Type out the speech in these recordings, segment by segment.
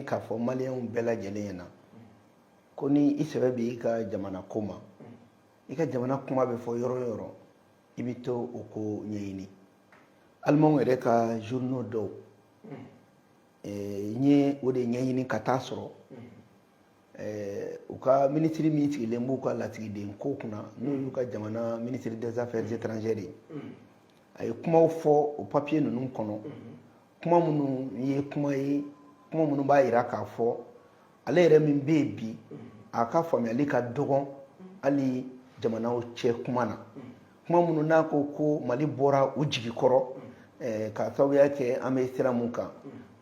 k'a fɔ maliyɛnw bɛɛ lajɛlen ɲɛna ko ni i sɛbɛ bɛ i ka jamana ko ma i ka jamana kuma bɛ fɔ yɔrɔ o yɔrɔ i bɛ to o ko ɲɛɲini alimanw yɛrɛ ka journaux dɔw n ye o de ɲɛɲini ka taa sɔrɔ u ka ministre min sigilen b'u ka lasigiden ko kunna n'o y'u ka jamana ministre des affaires étrangères ye a ye kumaw fɔ o papier ninnu kɔnɔ kuma minnu ye kuma ye kuma minnu b'a jira k'a fɔ ale yɛrɛ min bɛ yen bi a ka faamuyali ka dɔgɔn hali jamanaw cɛ kuma na kuma minnu n'a ko ko Mali bɔra u jigi kɔrɔ ka sababuya kɛ an bɛ sira mun kan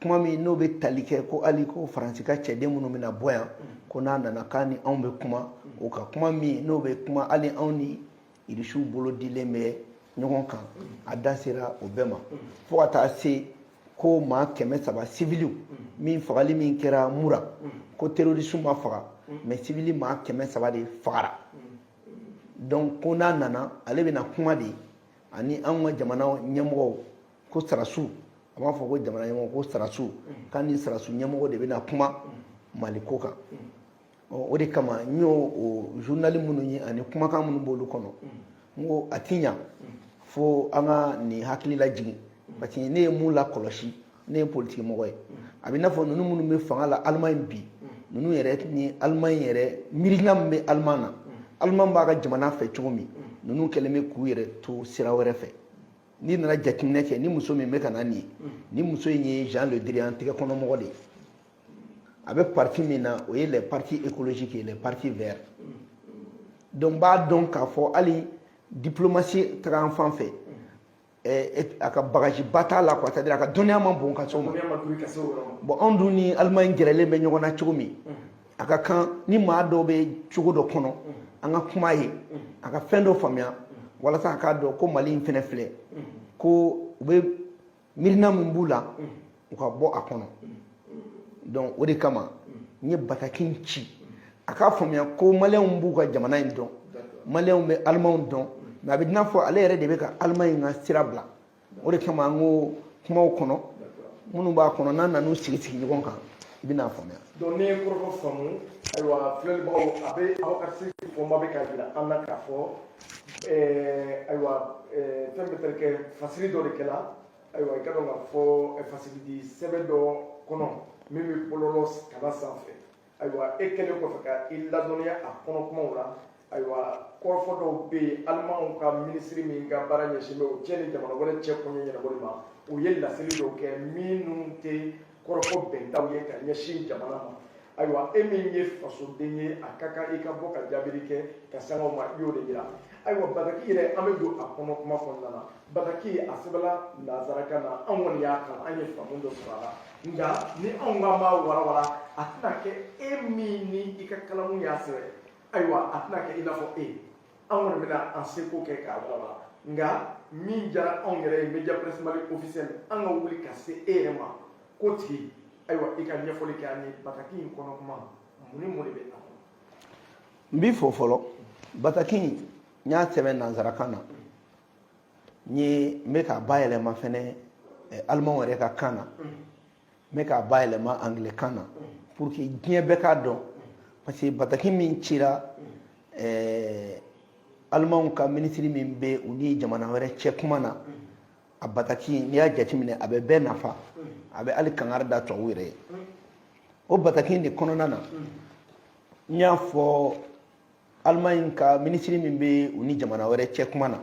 kuma min n'o bɛ tali kɛ ko hali ko Faransi ka cɛden minnu bɛna bɔ yan ko n'a nana k'a ni anw bɛ kuma o ka kuma min n'o bɛ kuma hali anw ni irisiw bolo dilen bɛ ɲɔgɔn kan a da sera o bɛɛ ma fo ka taa se ko maa 300 civiliw min fagali min kɛra Mura ko terroriste ma faga mais civili maa 300 de fagara donc ko n'a nana ale bɛna kuma de ani anw ka jamana ɲɛmɔgɔw ko Sarasu a b'a fɔ ko jamana ɲɛmɔgɔ ko Sarasu k'an ni Sarasu ɲɛmɔgɔ de bɛna kuma Mali ko kan o de kama n y'o o journal minnu ye ani kumakan minnu b'olu kɔnɔ n ko a ti ɲa fo an ka nin hakili lajigin parce que ne ye mun lakɔlɔsi ne ye politique mɔgɔ ye a bɛ i n'a fɔ ninnu minnu bɛ fanga la Allemagne bi ninnu yɛrɛ ni Allemagne yɛrɛ miirina min bɛ Allemagne na Allemagne b'a ka jamana fɛ cogo min ninnu kɛlen bɛ k'u yɛrɛ to sira wɛrɛ fɛ n'i nana jateminɛ kɛ ni muso min bɛ ka na nin ye ni muso in ye Jean Le Drian tɛgɛ kɔnɔmɔgɔ de ye a bɛ parti min na o ye les partis écologiques et les partis verts donc b'a dɔn k'a fɔ hali diplomatie taga an fan fɛ a ka bagaji ba t'a la quoi c'est-à-dire a ka dɔnniya ma bon ka s'o ma bon anw dun ni Allemagne gɛrɛlen bɛ ɲɔgɔn na cogo min a ka kan ni maa dɔw bɛ cogo dɔ kɔnɔ an ka kuma ye a ka fɛn dɔ faamuya walasa a k'a dɔn ko Mali in fɛnɛ filɛ ko u bɛ miirina min b'u la u ka bɔ a kɔnɔ donc o de kama n ye Batakin ci a k'a faamuya ko maliyɛnw b'u ka jamana in dɔn maliyɛnw bɛ Allemagne dɔn mais a bɛ i n'a fɔ ale yɛrɛ de bɛ ka Allemagne ka sira bila o de kama an ko kumaw kɔnɔ minnu b'a kɔnɔ n'an nan'u sigi ɲɔgɔn kan i bɛn'a faamuya. donc ne ye kɔrɔfɔ faamu ayiwa filɛlibagaw a bɛ aw ka se fɔma bɛ k'a jira an na k'a fɔ ayiwa fɛn bɛ tɛrɛ kɛ fasili dɔ de kɛla ayiwa i ka dɔn k'a fɔ fasiliti sɛbɛn dɔ kɔnɔ min bɛ bɔlɔlɔ kaba sanfɛ ayiwa e kɛlen kɔfɛ ka i ladɔnniya a kɔnɔ kumaw la ayiwa kɔrɔfɔ dɔw bɛ yen Alimanw ka minisiri min ka baara ɲɛsin bɛ o cɛ ni jamana wɛrɛ cɛ kun ye ɲɛnabɔli ma u ye laseli dɔw kɛ minnu tɛ kɔrɔfɔ bɛntaw ye ka ɲɛsin jamana ma ayiwa e min ye fasoden ye a ka kan i ka bɔ ka jaabili kɛ ka sanga ma i y'o de jira ayiwa Bataki yɛrɛ an bɛ don a kɔnɔ kuma kɔnɔna na Bataki a sɛbɛnla nanzarakan na an kɔni y'a kalan an ye faamu dɔ sɔrɔ a la nka ni anw ka b'a walawala a tɛna kɛ e min ni i ka kalamu y'a sɛbɛn ayiwa a tɛna kɛ i n'a fɔ e anw kɔni bɛna an seko kɛ k'a walawala nka min diyara anw yɛrɛ ye Media Presse Mali officiel an ka wuli ka se e yɛrɛ ma ko tigi ayiwa i ka ɲɛfɔli kɛ an ye Bataki in kɔnɔ kuma mun ni mun de bɛ a kɔnɔ. n b'i fo fɔlɔ Bataki n y'a sɛbɛn nanzarakan na n bɛ k'a bayɛlɛma fɛnɛ Allemand yɛrɛ ka kan na n bɛ k'a bayɛlɛma anglais kan na pour que diɲɛ bɛɛ k'a dɔn parce que Bataki min cira Allemand ka ministre min bɛ u ni jamana wɛrɛ cɛ kuma na a Bataki n'i y'a jateminɛ a bɛ bɛɛ nafa a bɛ hali kangari da tubabuw yɛrɛ ye o Bataki de kɔnɔna na n y'a fɔ Allemagne ka ministre min bɛ u ni jamana wɛrɛ cɛ kuma na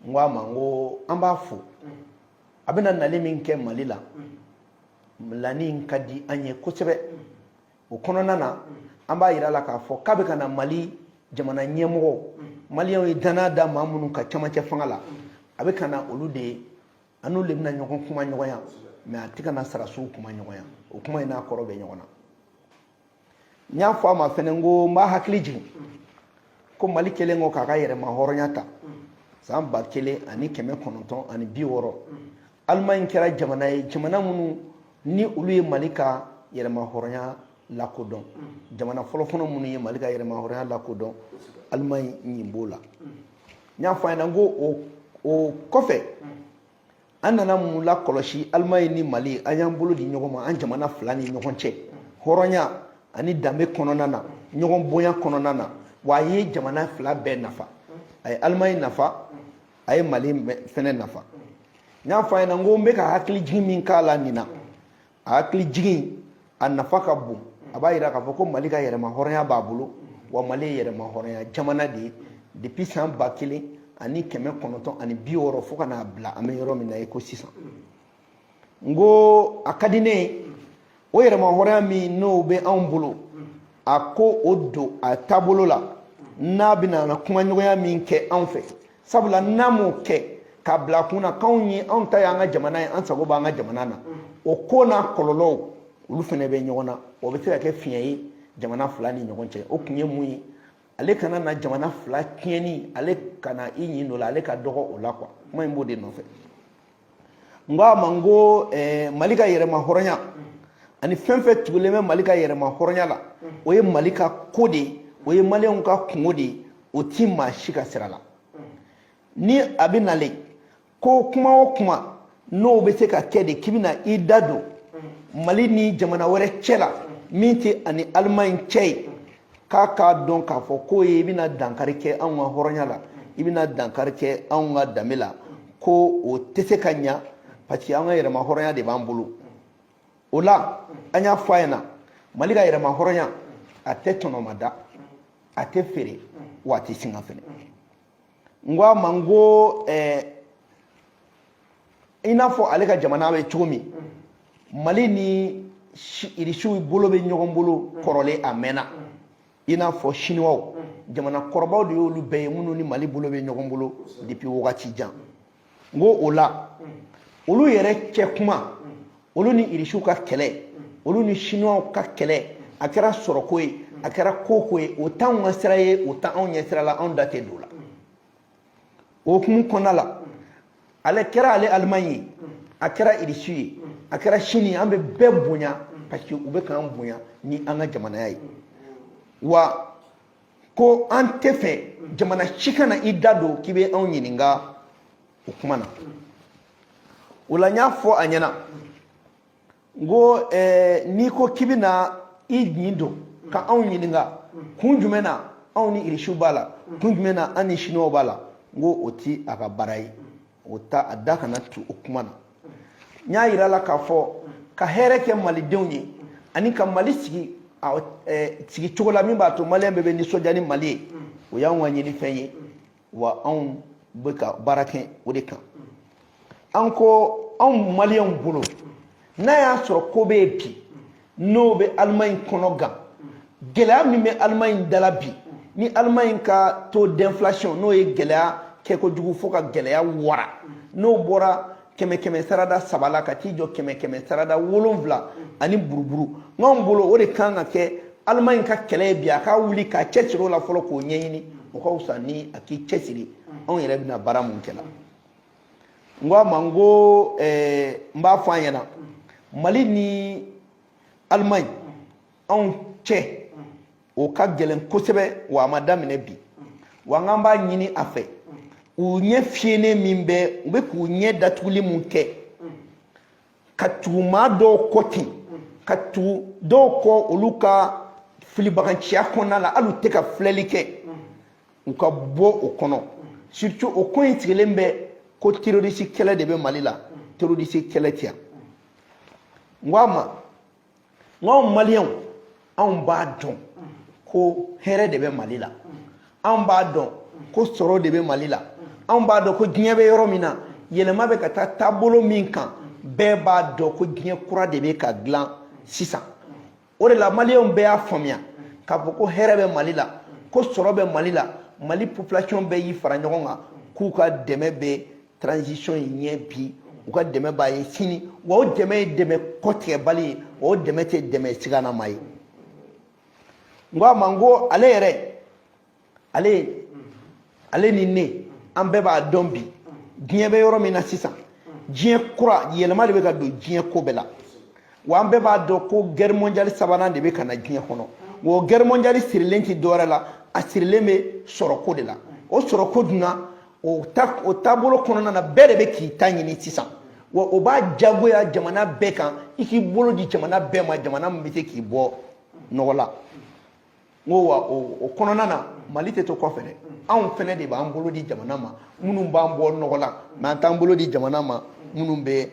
n ko a ma n ko an b'a fo a bɛna nali min kɛ Mali la lani in ka di an ye kosɛbɛ o kɔnɔna na an b'a yira a la k'a fɔ k'a bɛ ka na Mali jamana ɲɛmɔgɔw maliyɛnw ye danaya da maa minnu ka camancɛ fanga la a bɛ ka na olu de ye an n'olu de bɛna ɲɔgɔn kuma ɲɔgɔnya mais a tɛ ka na Sarasiw kuma ɲɔgɔnya o kuma in n'a kɔrɔ bɛ ɲɔgɔn na n y'a fɔ a ma fɛnɛ n ko n b'a hakili jigin ko Mali kɛlen ko k'a ka yɛrɛma hɔrɔnya ta san 1960 Allemagne kɛra jamana ye jamana minnu ni olu ye Mali ka yɛrɛma hɔrɔnya lakodɔn jamana fɔlɔfɔlɔ minnu ye Mali ka yɛrɛma hɔrɔnya lakodɔn Allemagne ɲin b'o la n y'a fɔ a ɲɛna n ko o kɔfɛ an nana mun la kɔlɔsi Allemagne ni Mali an y'an bolo di ɲɔgɔn ma an jamana fila ni ɲɔgɔn cɛ hɔrɔnya ani danbe kɔnɔna na ɲɔgɔn bonya kɔnɔna na wa a ye jamana fila bɛɛ nafa a ye Allemagne nafa a ye Mali fɛnɛ nafa n y'a fɔ a ɲɛna n ko n bɛ ka hakili jigin min k'a la nin na a hakili jigin a nafa ka bon a b'a yira k'a fɔ ko Mali ka yɛrɛma hɔrɔnya b'a bolo wa Mali ye yɛrɛma hɔrɔnya jamana de ye depuis san 1000 ani 960 fo ka n'a bila an bɛ yɔrɔ min na i ko sisan n ko a ka di ne ye o yɛrɛma hɔrɔnya min n'o bɛ anw bolo a ko o don a taabolo la n'a bɛna na kuma ɲɔgɔnya min kɛ anw fɛ sabula n'a m'o kɛ k'a bila kun na k'anw ye anw ta y'an ka jamana ye an sago b'an ka jamana na o ko n'a kɔlɔlɔw olu fɛnɛ bɛ ɲɔgɔn na o bɛ se ka kɛ fiɲɛ ye jamana fila ni ɲɔgɔn cɛ o kun ye mun ye ale kana na jamana fila tiɲɛni ale kana i ɲin dɔ la ale ka dɔgɔ o la quoi kuma in b'o de nɔfɛ n ko a ma n ko Mali ka yɛrɛma hɔrɔnya ani fɛn fɛn tugulen bɛ Mali ka yɛrɛma hɔrɔnya la o ye Mali ka ko de ye o ye maliyɛnw ka kungo de ye o ti maa si ka sira la ni a bɛ nalen ko kuma o kuma n'o bɛ se ka kɛ de k'i bɛna i da don Mali ni jamana wɛrɛ cɛ la min tɛ ani Allemagne cɛ ye k'a k'a dɔn k'a fɔ k'o ye i bɛna dankari kɛ anw ka hɔrɔnya la i bɛna dankari kɛ anw ka danbe la ko o tɛ se ka ɲa parce que an ka yɛrɛma hɔrɔnya de b'an bolo o la an y'a fɔ a ɲɛna Mali ka yɛrɛma hɔrɔnya a tɛ tɔnɔmada a tɛ feere wa a tɛ singa fɛnɛ n ko a ma n ko i n'a fɔ ale ka jamana bɛ cogo min Mali ni irisiw bolo bɛ ɲɔgɔn bolo kɔrɔlen a mɛnna i n'a fɔ chinois jamana kɔrɔbaw de y'olu bɛɛ ye minnu ni Mali bolo bɛ ɲɔgɔn bolo depuis wagati jan n ko o la olu yɛrɛ cɛ kuma olu ni irisiw ka kɛlɛ olu ni chinois ka kɛlɛ a kɛra sɔrɔko ye a kɛra koko ye o t'anw ka sira ye o t'anw ɲɛ sira la anw da tɛ don o la o hukumu kɔnɔna la ale kɛra ale Allemagne ye a kɛra irisiw ye a kɛra Chine ye an bɛ bɛɛ bonya parce que u bɛ k'an bonya ni an ka jamanaya ye wa ko an tɛ fɛ jamana si kana i da don k'i bɛ anw ɲininka o kuma na o la n y'a fɔ a ɲɛna n ko n'i ko k'i bɛna i ɲin don ka anw ɲininka kun jumɛn na anw ni irisiw b'a la kun jumɛn na an ni chinois b'a la n ko o ti a ka baara ye o ta a da kana tu o kuma na n y'a yira la k'a fɔ ka hɛrɛ kɛ malidenw ye ani ka Mali sigi sigi cogo la min b'a to maliyɛn bɛɛ bɛ nisɔndiya ni Mali ye o y'anw ka ɲinifɛn ye wa anw bɛ ka baara kɛ o de kan an ko anw maliyɛnw bolo n'a y'a sɔrɔ ko bɛ yen bi n'o bɛ Allemagne kɔnɔ gan gɛlɛya min bɛ Allemagne dala bi ni Allemagne ka taux d'inflation n'o ye gɛlɛya kɛ kojugu fo ka gɛlɛya wara n'o bɔra 100 sarada 3 la ka t'i jɔ 100 sarada 7 ani buruburu n'anw bolo o de kan ka kɛ Allemagne ka kɛlɛ ye bi a ka wuli ka cɛsiri o la fɔlɔ k'o ɲɛɲini o ka fisa ni a k'i cɛsiri anw yɛrɛ bɛna baara mun kɛ la n ko a ma n ko n b'a fɔ an ɲɛna Mali ni Allemagne anw cɛ o ka gɛlɛn kosɛbɛ wa a ma daminɛ bi wa n k'an b'a ɲini a fɛ u ɲɛ fiyenen min bɛ u bɛ k'u ɲɛ datuguli mun kɛ ka tugu maa dɔw kɔ ten ka tugu dɔw kɔ olu ka filibaganciya kɔnɔna la hali u tɛ ka filɛli kɛ u ka bɔ o kɔnɔ surtout o ko in sigilen bɛ ko terroriste kɛlɛ de bɛ Mali la terroriste kɛlɛ tɛ yan n ko a ma n ko anw maliyɛnw anw b'a dɔn ko hɛrɛ de bɛ Mali la anw b'a dɔn ko sɔrɔ de bɛ Mali la anw b'a dɔn ko diɲɛ bɛ yɔrɔ min na yɛlɛma bɛ ka taa taabolo min kan bɛɛ b'a dɔn ko diɲɛ kura de bɛ ka dilan sisan o de la maliyɛnw bɛɛ y'a faamuya k'a fɔ ko hɛrɛ bɛ Mali la ko sɔrɔ bɛ Mali la Mali population bɛɛ y'i fara ɲɔgɔn kan k'u ka dɛmɛ bɛ transition in ɲɛ bi u ka dɛmɛ b'a ye sini wa o dɛmɛ ye dɛmɛ kɔtigɛbali ye wa o dɛmɛ tɛ dɛmɛ siganama ye n ko a ma n ko ale yɛrɛ ale ni ne an bɛɛ b'a dɔn bi diɲɛ bɛ yɔrɔ min na sisan diɲɛ kura yɛlɛma de bɛ ka don diɲɛ ko bɛɛ la wa an bɛɛ b'a dɔn ko guerre mondiale 3nan de bɛ ka na diɲɛ kɔnɔ wa o guerre mondiale sirilen tɛ dɔwɛrɛ la a sirilen bɛ sɔrɔko de la o sɔrɔko dunna o taabolo kɔnɔna na bɛɛ de bɛ k'i ta ɲini sisan wa o b'a jagoya jamana bɛɛ kan i k'i bolo di jamana bɛɛ ma jamana min bɛ se k'i bɔ nɔgɔ la n ko wa o kɔnɔna na Mali tɛ to kɔfɛ dɛ anw fɛnɛ de b'an bolo di jamana ma minnu b'an bɔ nɔgɔ la mais an t'an bolo di jamana ma minnu bɛ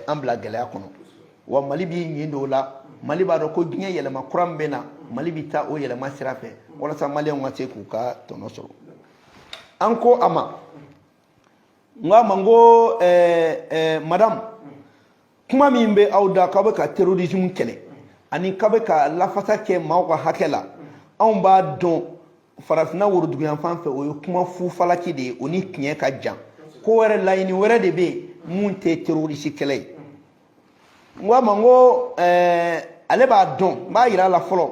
an bila gɛlɛya kɔnɔ wa Mali b'i ɲin don o la Mali b'a dɔn ko diɲɛ yɛlɛma kura min bɛ na Mali bɛ taa o yɛlɛma sira fɛ walasa maliyɛnw ka se k'u ka tɔnɔ sɔrɔ an ko a ma n k'a ma n ko madame kuma min bɛ aw da k'aw bɛ ka terrorisme kɛlɛ ani k'aw bɛ ka lafasa kɛ maaw ka hakɛ la anw b'a dɔn farafinna woroduguyan fan fɛ o ye kuma fufalaki de ye o ni tiɲɛ ka jan ko wɛrɛ laɲini wɛrɛ de bɛ yen mun tɛ terroriste kɛlɛ ye n k'a ma n ko ale b'a dɔn n b'a yira a la fɔlɔ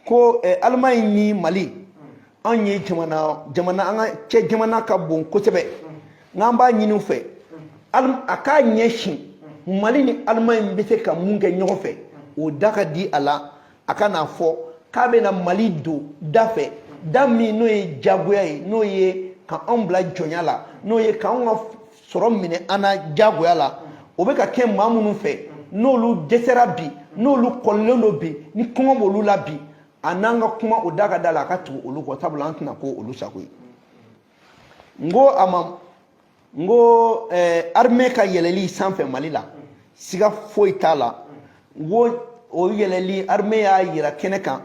ko Allemagne ni Mali an ye jamana an ka cɛ jamana ka bon kosɛbɛ n'an b'a ɲini u fɛ a k'a ɲɛsin Mali ni Allemagne bɛ se ka mun kɛ ɲɔgɔn fɛ o da ka di a la a ka n'a fɔ k'a bɛna Mali don da fɛ da min n'o ye jagoya ye n'o ye ka anw bila jɔnya la n'o ye k'anw ka sɔrɔ minɛ an na jagoya la o bɛ ka kɛ maa minnu fɛ n'olu dɛsɛra bi n'olu kɔlilen don bi ni kɔngɔ b'olu la bi a n'an ka kuma o da ka da la a ka tugu olu kɔ sabula an tɛna ko olu sago ye n ko a ma n ko armée ka yɛlɛli sanfɛ Mali la siga foyi t'a la n ko o yɛlɛli armée y'a yira kɛnɛ kan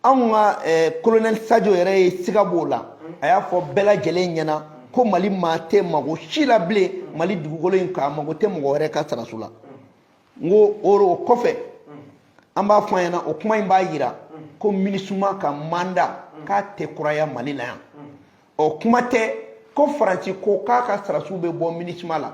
anw ka colonel Sadio yɛrɛ ye siga b'o la a y'a fɔ bɛɛ lajɛlen ɲɛna ko Mali maa tɛ mago si la bilen Mali dugukolo in kan a mago tɛ mɔgɔ wɛrɛ ka saraso la n ko o kɔfɛ an b'a fɔ an ɲɛna o kuma in b'a yira ko MINUSMA ka mandat k'a tɛ kuraya Mali la yan o kuma tɛ ko Faransi ko k'a ka sarasiw bɛ bɔ MINUSMA la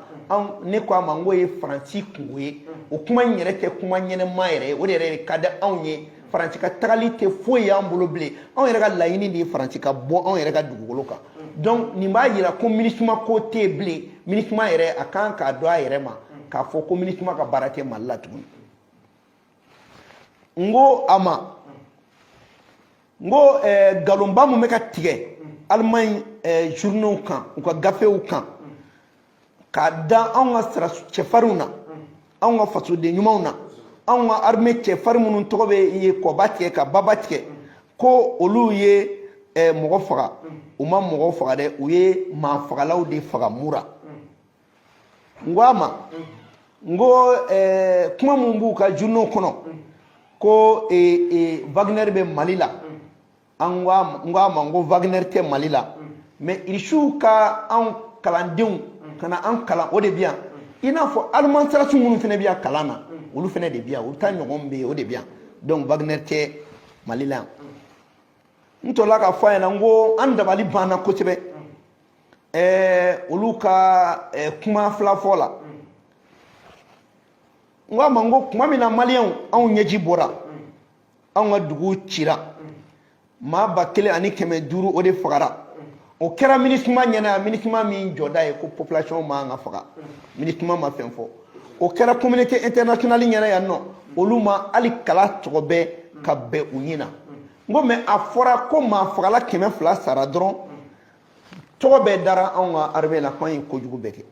ne ko a ma n ko ye Faransi kungo ye o kuma in yɛrɛ tɛ kuma ɲɛnɛma yɛrɛ ye o de yɛrɛ ka di anw ye Faransi ka tagali tɛ foyi y'an bolo bilen anw yɛrɛ ka laɲini de ye Faransi ka bɔ anw yɛrɛ ka dugukolo kan donc nin b'a yira ko MINUSMA ko tɛ yen bilen MINUSMA yɛrɛ a kan k'a dɔn a yɛrɛ ma k'a fɔ ko MINUSMA ka baara tɛ Mali la tuguni n ko a ma n ko nkalonba mun bɛ ka tigɛ Allemagne journaux kan u ka gafew kan k'a da anw ka cɛfarinw na anw ka fasoden ɲumanw na anw ka armée cɛfarin minnu tɔgɔ bɛ ye kɔba tigɛ ka baba tigɛ ko olu ye mɔgɔ faga u ma mɔgɔ faga dɛ u ye maa fagalaw de faga mura n ko a ma n ko kuma mun b'u ka journaux kɔnɔ ko Wagner bɛ Mali la n ko a ma n ko Wagner tɛ Mali la mais irisiw ka anw kalandenw ka na an kalan o de bɛ yan i n'a fɔ Allemand sarasiw minnu fana bɛ yan kalan na olu fana de bɛ yan olu ta ɲɔgɔn bɛ yen o de bɛ yan donc Wagner tɛ Mali la yan n tɔla ka fɔ a ɲɛna n ko an dabali banna kosɛbɛ olu ka kuma fila fɔ la n ko a ma n ko kuma min na maliyɛnw anw ɲɛji bɔra anw ka dugu cira maa 1500 o de fagara o kɛra MINUSMA ɲɛna MINUSMA min jɔda ye ko population man ka faga MINUSMA ma fɛn fɔ o kɛra communauté internationale ɲɛna yan nɔ olu ma hali kala tɔgɔ bɛ ka bɛn u ɲɛna n ko mais a fɔra ko maa fagala 200 sara dɔrɔn tɔgɔ bɛɛ dara anw ka armée la k'an ye kojugu bɛɛ kɛ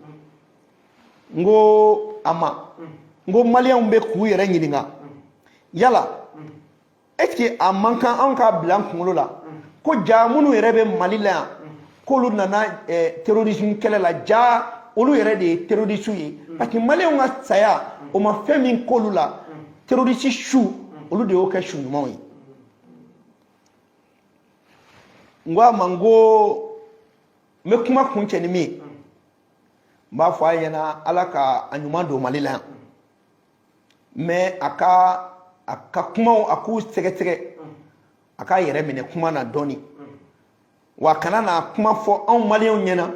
n ko a ma n ko maliyɛnw bɛ k'u yɛrɛ ɲininka yala est-ce que a man kan anw k'a bila an kunkolo la ko ja minnu yɛrɛ bɛ Mali la yan k'olu nana terrorisme kɛlɛ la ja olu yɛrɛ de ye terroriste ye parce que maliyɛnw ka saya o ma fɛn min k'olu la terroriste su olu de y'o kɛ su ɲumanw ye n ko a ma n ko n bɛ kuma kuncɛ ni min ye n b'a fɔ a ɲɛna Ala ka a ɲuman don Mali la yan mais a ka kumaw a k'u sɛgɛsɛgɛ a k'a yɛrɛ minɛ kuma na dɔɔni wa kana n'a kuma fɔ anw maliyɛnw ɲɛna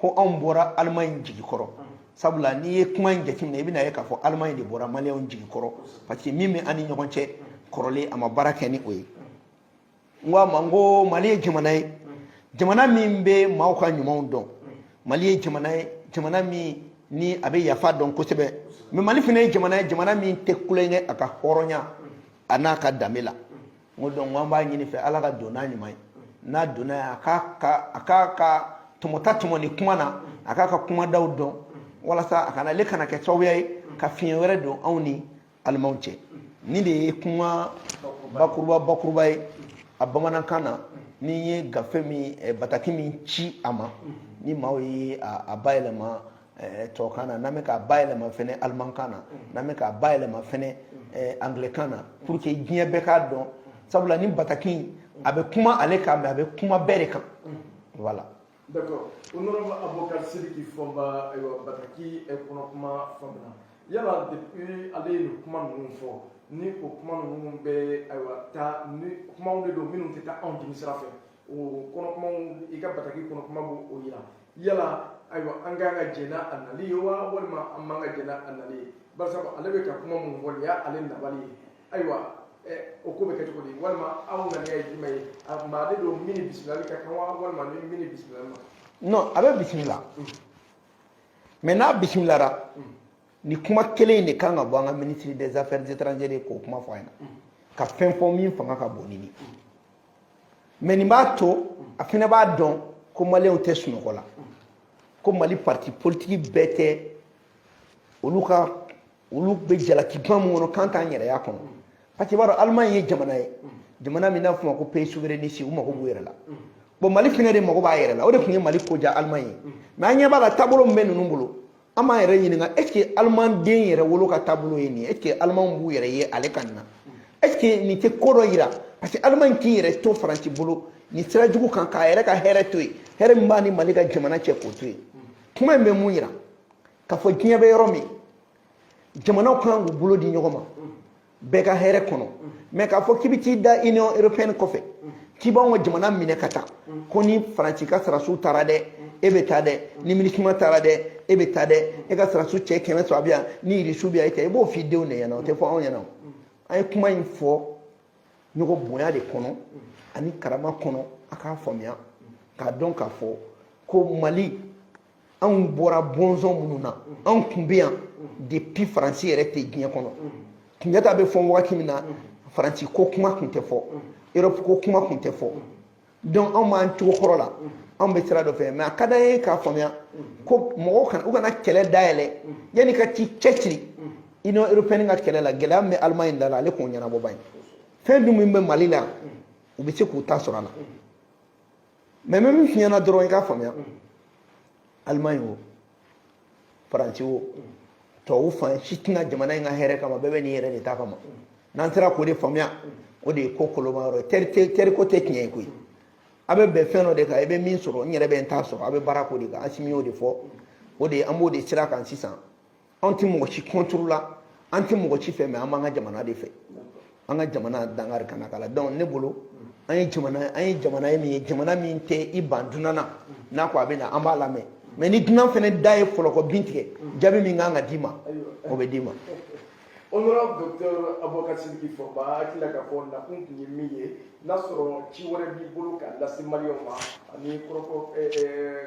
ko anw bɔra Allemagne jigi kɔrɔ sabula n'i ye kuma in jateminɛ i bɛna ye k'a fɔ Allemagne de bɔra maliyɛnw jigi kɔrɔ parce que min bɛ an ni ɲɔgɔn cɛ kɔrɔlen a ma baara kɛ ni o ye n ko a ma n ko Mali ye jamana ye jamana min bɛ maaw ka ɲumanw dɔn Mali ye jamana ye jamana min ni a bɛ yafa dɔn kosɛbɛ mais Mali fana ye jamana min tɛ kulonkɛ a ka hɔrɔnya a n'a ka danbe la n ko donc an b'a ɲini fɛ Ala ka don n'a ɲuman ye n'a donna ye a k'a ka tɔmɔta tɔmɔ ni kuma na a k'a ka kumadaw dɔn wala sa akana le kana ke tsowe ka fiyen were do awni almawche ni de kuma bakuruba a bamanan kana ni ye gafe mi bataki mi ci ama ni mawi a baylema to kana na me ka baylema fene alman kana na me ka baylema fene anglais kana pour que bien be ka don sabula ni bataki abe kuma ale ka me abe kuma bere kan voilà. D'accord. Honorable avocat Sidiki Fomba bataki e kono kuma famna yala depuis aller le kuma nunfo ni ko kuma nunu be aywa ta ni kuma wonde do minun ta on dimi sirafe o kono kuma iga bataki kono kuma bo o yala aywa anga jena anali wa walma amanga jena anali barsa alabe ka kuma mun wol ya alen na bali aywa o ko be kato di walma awna ne ay dimay ma de do mini bismillah ka kan walma ni mini bismillah non abe bismillah maintenant bismillah ra ni kuma kelen ne kan ga bo anga ministre des affaires étrangères ko kuma fayna ka fen fo min fanga ka bonini mais ni ba to afina ba don ko mali on te suno kola ko mali parti politique bete olu be jala ki pam wono kan tan yere yakon pati baro allemagne ye jamana mi na fuma ko pays souveraineté uma ko buyere la bo mali finere mo ko ba yere la o de kunye mali ko ja allemagne mais anya ba la tabolo menu numbulo ama yere yini nga est ce que allemand den yere wolo ka tabolo yini est ce que allemand bu yere ye ale kanna est ce que ni te kodo yira parce que allemand ki yere to franci bolo ni sira jugu kan ka yere ka here toy here mbani mali ka jamana che ko toy kuma me mu yira ka fo kinya be yoromi jamana kan gu bolo di nyogoma be ka here kono mais ka fo kibiti da union européenne ko fe kiba ngo jamana mine kata koni franci ka sara su tarade ebe tade ni milikima tarade ebe tade e ka sara su che keme so abia ni ri su bia ite e bo fi de one yana te fo on yana ay kuma info nyoko boya de kono ani karama kono aka fomia ka donc ka fo ko mali an bora bonzon mununa an kumbia depuis franci yere te gien kono kinyata be fon wakati mina franci ko kuma kunte fo europe ko kuma kunte fo donc on man to korola on be tira do fe mais kada e ka fomia ko mo kan ugana kele daele yani ka ci cetri ino européen nga kele la gela me allemagne la le ko nyana bo bañ fe dum mi mali la u bi ci ku ta sorala mais même fi nyana doro ka fomia allemagne wo france wo to wu fa shitina jamana nga here kama bebe ni here ni ta kama nan tira ko de fomia o de ko kolomaro ter ko teknye ko abe be feno de ka ebe min soro nyere be nta soro abe barako de ka asimi o de fo o de amo de tira kan sisan anti mo chi contrôla anti mo chi fe me amanga jamana de fe anga jamana dangar kana kala donc ne bolo ay jamana mi jamana mi te ibandunana na ko abe na ambala me mais ni dunan fene daye folo ko bintike jabi mi nganga dima o be dima. Honorable docteur avocat Sidiki Fomba akila ka fo na kuntu nyimiye na soro ci wore bi bulu ka la simaliyo ma ani koroko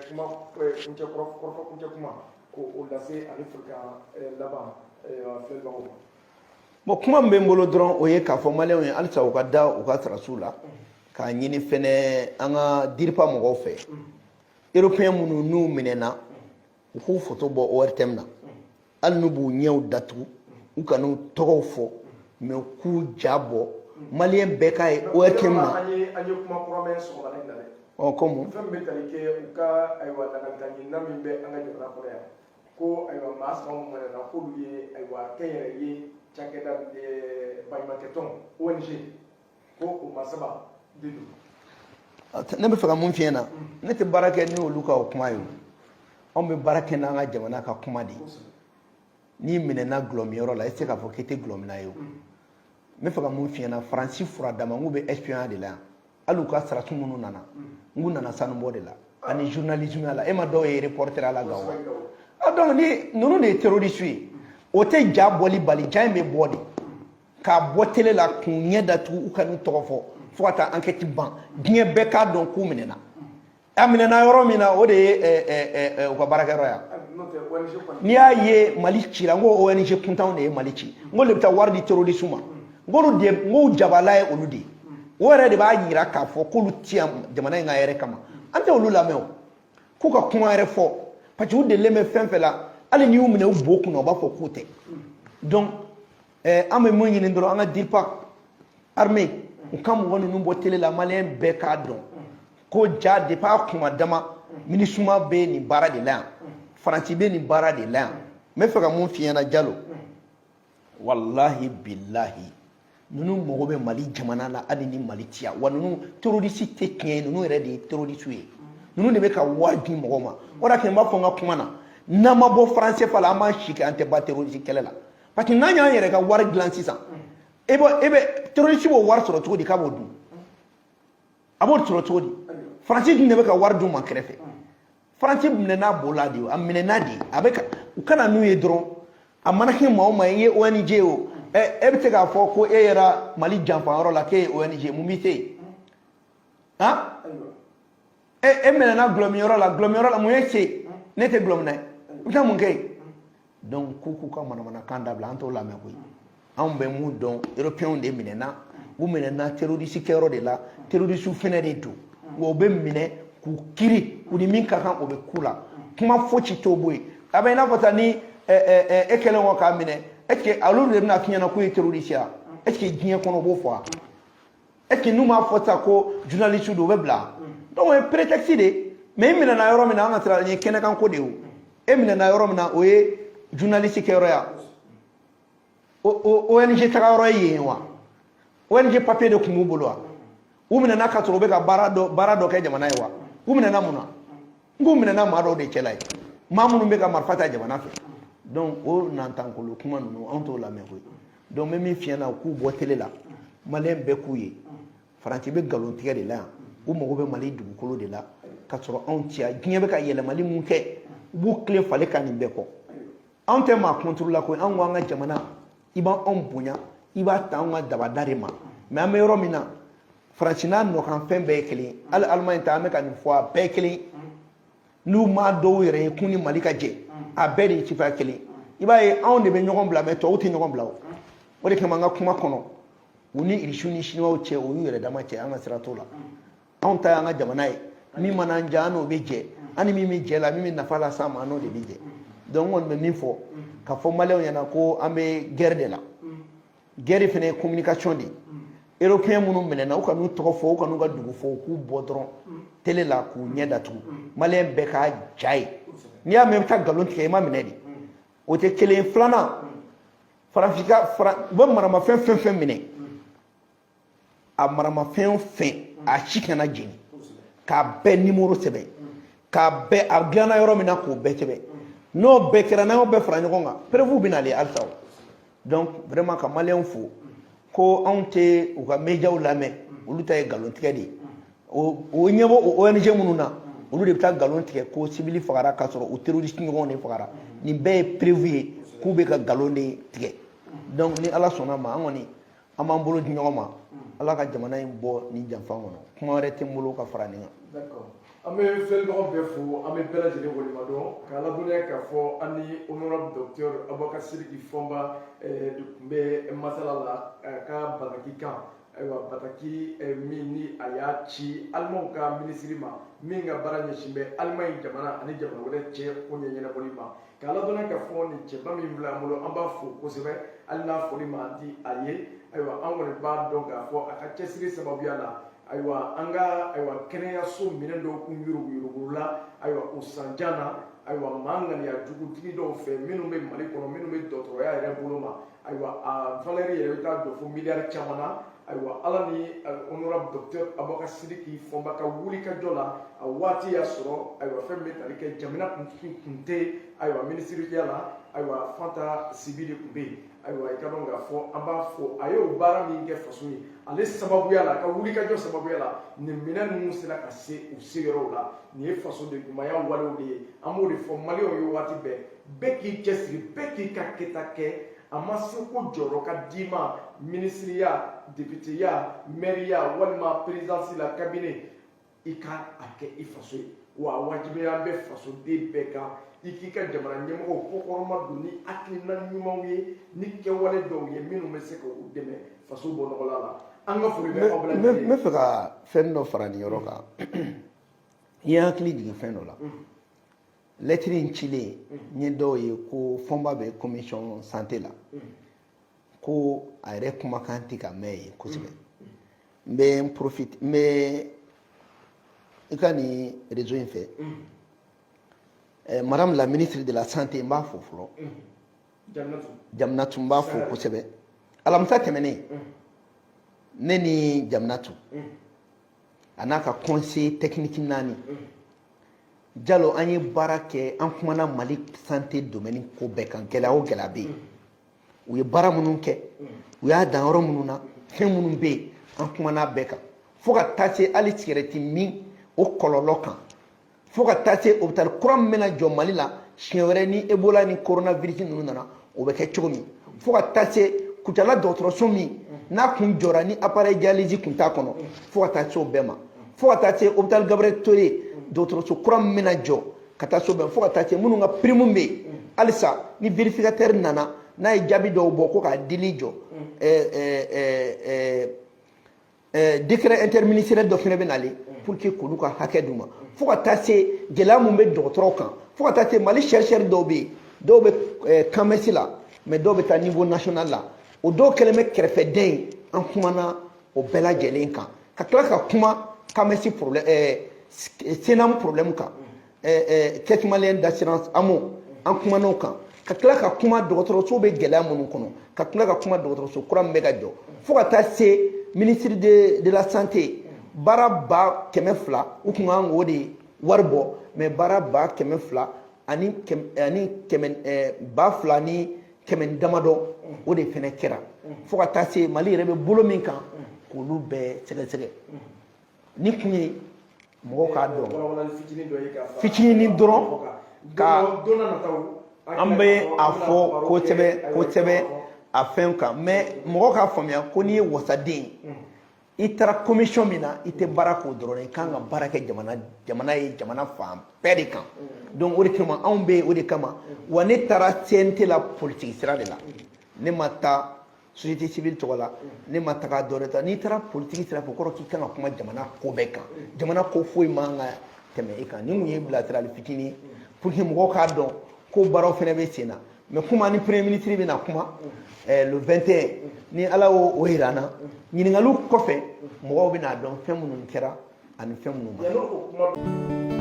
kuma kunche koroko kunche kuma ko o la se ani furka laba fel bawo bo kuma mbe mbolo dron o ye ka fo maliyo en alsa o ka da o ka rasula ka nyini fene anga dirpa mo go fe européen munu nu minena ko foto bo o temna al nubu nyew datu u kanu togo fo me ku jabo malien bekay o temna ani kuma promesse o la ndale o komo fembe talike uka aywa danantani namimbe anga jora korea ko aywa mas mo mo na ko lié aywa kayere yi chakeda de baymaketon ONG ko o masaba didu ne be faka mun fiena ne te barake ni oluka o kuma yo on be barake na nga jamana ka kuma di ni minena glomioro la ese ka fo kete glomina yo me faka mun fiena francis fura dama ngube espion de la aluka sara sumunu nana nguna na sanu mode la ani journalisme la e ma do e reporter ala gawa donc ni nunu ne terroriste o te jaboli bali jambe body ka botele la kunya datu ukanu tofo fota enquête ban bien beka don ku minena aminena yoro mina o de o ko baraka roya ni aye malichi la ngo ONG punta on e malichi ngo le bita wardi terrorisme ngolu de ngo jabala e oludi wore de ba yira ka fo ko lutiam jamana nga yere kama ante olula mew ku ka kuma yere fo pati ude leme femfela ali ni umene uboku na ba fo kote donc ame mo nyini ndoro anga dilpak armée o kam wonu numbo tele la malien be ka don ko ja de pa kuma dama minisuma be ni bara de la franci be ni bara de la me feka mun fiyana jalo wallahi billahi nunu mogo be mali jamana la adi ni mali tia wa nunu terroriste te kien nunu re de terroriste we nunu de be ka waji mogo ma ora ke mba fonga kuma na ma bo français fala ma chike ante ba terroriste kelela parce que nanya yere ka war glan 600 ebe terroriste bo war soro to di ka bodu abor soro to di français ne be ka war du ma krefe français ne na bola di amene na di abeka ukana nu ye dron amana ke ma o ma ye ONG o ebe te ka fo ko era mali jampa ro la ke ONG mumite ha mena na glomiro la moyese nete glomna uta mun kay donc kuku ka mana kanda bla anto la me ko an be mu don européen de minena wo minena terroriste kero de la terroriste fene de do wo be mine ku kiri uni min ka kan o be kula kuma fochi to boy abe na fata ni ekele wo ka mine est-ce que alors de na kinyana ko terroriste est-ce que gien kono bo fo est-ce que nous ma fota ko journaliste do be bla donc un prétexte de mais mina na yoro mina ngatra ni kene kan ko de o mina na yoro mina o ye journaliste kero ya ONG tagaro yewa ONG papier de kumubulwa umina na katoro be ka barado ke jamana yewa umina na muna ngumina na maro de kelai mamunu be ka marfata jamana fe donc o nantankolo kuma no onto la meko donc même fiana ku botele la malen be kuye franci be galon tigere la o mo be mali dugukolo de la katoro ontia ginye be ka yele mali munke bu clé fale kan be ko ante ma contrôle la ko an wanga jamana iba on bunya iba tanga dabadare ma mais am yoro mina francina no kan fembe kele al alman ta me kan fois be kele nu ma do yere kuni malika je a beri ci fa kele iba e on de be nyogon bla me to uti nyogon bla o de kama nga kuma kono uni irishuni shinwa o che o yere dama che anga siratola on ta anga jamana e mi mananja no be je ani mi je la mi na fala sama no de be je donc on me mifo ka fo maleo yana ko ambe guerre de la guerre fene communication di européen munu menena o kanu to fo o kanu ga dugu fo ku bodron tele la ku nyeda tu malien be ka jai ni a même ta galon ke ma menedi o te kele flana franfika bo marama fen mene a marama fen a chikana jini ka be numéro sebe ka be a gana yoro mina ko be sebe no bekera na be fra ngonga prévu binali alta donc vraiment ka malien fo ko onte o ka meja o lame olu tay galon tigedi o nyebo o ONG mununa olu de ta galon tige ko civil fagara ka soro o terroriste ngon ne fagara ni be prévu ku be ka galon de tige donc ni ala sona ma ngoni amambolo di nyoma ala ka jamana en bo ni jamfa ngono kuma rete mbolo ka fara ni d'accord ame fel do be fo ame bela jele woli mado kala dunya ka fo ani honorable docteur Aboubacar Sidiki Fomba de kumbe masala la ka bataki kan aywa bataki mini ayachi almon ka ministre ma minga baranya shimbe almay jamana ani jamana wala che ko nyenya boli ma kala dunya ka fo ni che bami bla mulo amba fo ko sebe alla fo ni ma di aye aywa angone ba do ka fo aka chesiri sababu yala aywa anga aywa kenya so minendo ku yuru la aywa usanjana aywa mangani ya jugutigi do fe minu be mali kono minu be dotro ya ere buluma aywa a valeri ere ta do fu milliard chamana aywa alani honorable docteur Aboubacar Sidiki Fomba ka wuli ka jola a wati ya soro aywa fembe talike jamina kunte aywa ministry yala aywa fanta sibidi kumbe aywa ikadon ga fo amba fo ayo bara mi nge fasuni ale sababu yala ka wuli ka jo sababu yala ni minan musila ka se u sigero la ni faso de gumaya walo de amori fo malio yo wati be ki kesri be ki ka ketake amasi ko joro ka dima ministry ya député ya maire ya walma présidence la cabinet ika ake ifaso wa wajibe ya be faso de beka ikika jamana nyemo ko koroma duni akina nyuma wi ni ke wale do ye minu me se ko deme faso bo no la anga furi be obla me feka fenno farani yoroka ya akli di fenno la lettre in Chile nye dɔw ye ko fɔnba bɛ commission santé la ko a yɛrɛ kumakan tɛ ka mɛn ye kosɛbɛ n bɛ n profite n bɛ i ka nin réseau in fɛ madame la ministre de la santé n b'a fo fɔlɔ Jaminatu n b'a fo kosɛbɛ alamisa tɛmɛnen ne ni Jaminatu a n'a ka conseil technique 4 Jalo an ye baara kɛ an kumana Mali santé domaine ko bɛɛ kan gɛlɛya o gɛlɛya bɛ yen u ye baara minnu kɛ u y'a dan yɔrɔ minnu na fɛn minnu bɛ yen an kumana bɛɛ kan fo ka taa se hali sigɛrɛti min o kɔlɔlɔ kan fo ka taa se hôpital kura min bɛna jɔ Mali la siɲɛ wɛrɛ ni Ebola ni coronavirus ninnu nana o bɛ kɛ cogo min fo ka taa se Kucala dɔgɔtɔrɔso min n'a kun jɔra ni appareil dialyse kun t'a kɔnɔ fo ka taa se o bɛɛ ma fo ka taa se hôpital Gabriel Touré dɔgɔtɔrɔso kura min bɛna jɔ ka taa so bɛɛ fo ka taa se minnu ka prime bɛ yen halisa ni vérificateur nana n'a ye jaabi dɔw bɔ ko k'a dili jɔ décret interministériel dɔ fana bɛ nalen pour que k'olu ka hakɛ d'u ma fo ka taa se gɛlɛya mun bɛ dɔgɔtɔrɔw kan fo ka taa se Mali chercheur dɔw bɛ yen dɔw bɛ CAMES la mais dɔw bɛ taa niveau national la o dɔw kɛlen bɛ kɛrɛfɛden an kumana o bɛɛ lajɛlen kan ka tila ka kuma CAMES problème Senam problème kan caisse malienne d'assurance AMO an kumana o kan ka tila ka kuma dɔgɔtɔrɔso bɛ gɛlɛya minnu kɔnɔ ka tila ka kuma dɔgɔtɔrɔso kura min bɛ ka jɔ fo ka taa se ministre de la santé baara ba 200 u kun kan k'o de wari bɔ mais baara ba 200 ani 2,000 ni 100 damadɔ o de fana kɛra fo ka taa se Mali yɛrɛ bɛ bolo min kan k'olu bɛɛ sɛgɛsɛgɛ ni kun ye mɔgɔw k'a dɔn fitinin dɔrɔn ka an bɛ a fɔ kosɛbɛ a fɛn kan mais mɔgɔ k'a faamuya ko n'i ye wasaden i taara commission min na i tɛ baara k'o dɔrɔn i kan ka baara kɛ jamana ye jamana fan bɛɛ de kan donc o de kama anw bɛ o de kama wa ne taara CNT la politique sira de la ne ma taa société civile tɔgɔ la ne ma taga dɔwɛrɛ ta n'i taara politique sira fɛ o kɔrɔ k'i kan ka kuma jamana ko bɛɛ kan jamana ko foyi man ka tɛmɛ i kan ni mun ye bilasirali fitinin pour que mɔgɔw k'a dɔn ko baaraw fana bɛ sen na mais kuma ni premier ministre bɛna kuma le 21 ni ala y'o jira an na ɲininkaliw kɔfɛ mɔgɔw bɛna dɔn fɛn minnu kɛra ani fɛn minnu ma